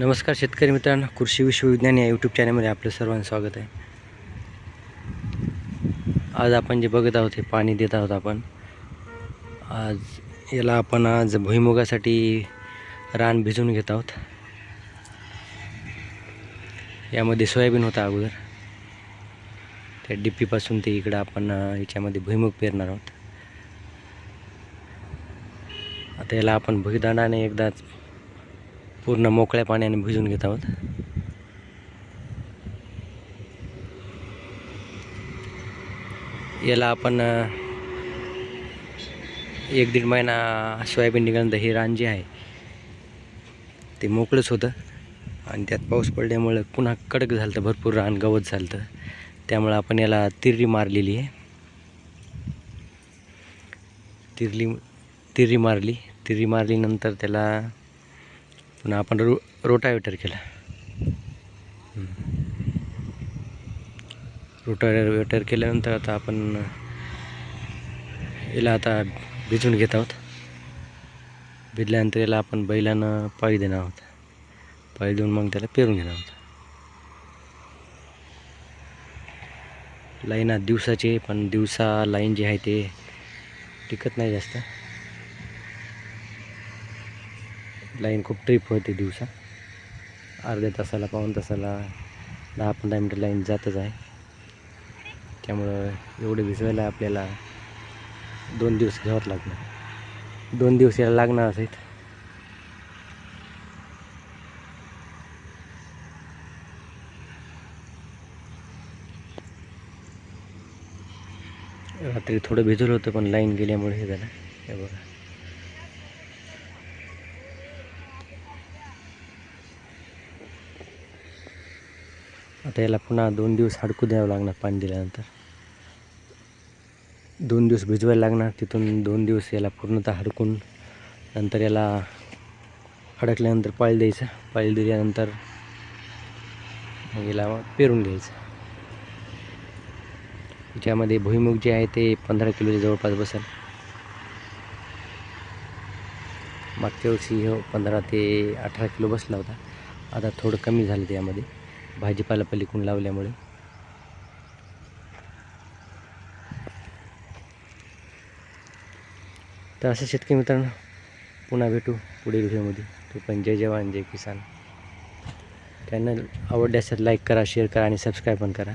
नमस्कार शेतकरी मित्रांनो, कृषी विश्वविज्ञान या यूट्यूब चॅनलमध्ये आपलं सर्वांचं स्वागत आहे. आज आपण जे बघत आहोत हे पाणी देत आहोत आपण. आज भुईमुगासाठी रान भिजवून घेत आहोत. यामध्ये सोयाबीन होता अगोदर, त्या डिप्पीपासून ते इकडं आपण याच्यामध्ये भुईमुग पेरणार आहोत. आता याला आपण भुईदांडाने एकदाच पूर्ण मोकळ्या पाण्याने भिजवून घेत आहोत. याला आपण 1-1.5 महिना सोयाबीन निघाल्यानंतर हे रान जे आहे ते मोकळंच होतं आणि त्यात पाऊस पडल्यामुळं पुन्हा कडक झालं तर भरपूर रान गवत झालं. त्यामुळं आपण याला तिर्री मारलेली आहे. तिर्री मारलीनंतर त्याला पुन्हा आपण रोटावेटर केला. रोटावेटर केल्यानंतर आता आपण याला आता भिजवून घेत आहोत. भिजल्यानंतर याला आपण बैलानं पाळी देणार आहोत. पाळी देऊन मग त्याला पेरून घेणार आहोत. लाईन दिवसाचे, पण दिवसा लाईन जे आहे ते टिकत नाही जास्त. लाईन खूप ट्रिप होते दिवसा. अर्ध्या तासाला, पाऊण तासाला 10-15 मिनटं लाईन जातच आहे. त्यामुळं एवढं भिजवायला आपल्याला 2 दिवस घ्यावंच लागणार. 2 दिवस याला लागणारच आहेत. रात्री थोडं भिजवलं होतं, पण लाईन गेल्यामुळे हे झालं. हे बघा, आता याला पुन्हा 2 दिवस हडकू द्यावं लागणार. पाणी दिल्यानंतर 2 दिवस भिजवायला लागणार. तिथून 2 दिवस याला पूर्णतः हडकून नंतर याला हडकल्यानंतर पाळी द्यायचं. पाळी दिल्यानंतर मग याला पेरून घ्यायचं. ज्यामध्ये भुईमुग जे आहे ते 15 किलोच्या जवळपास बसेल. मागच्या वर्षी 15 ते 18 किलो बसला होता. आता थोडं कमी झालं त्यामध्ये, भाजीपाला पलीकडून लावल्यामुळे. तर असं शेतकरी मित्रांनो, पुन्हा भेटू पुढील व्हिडिओमध्ये. तोपर्यंत जय जवान जय किसान. चॅनल आवडल्यास लाईक करा, शेअर करा आणि सबस्क्राईब पण करा.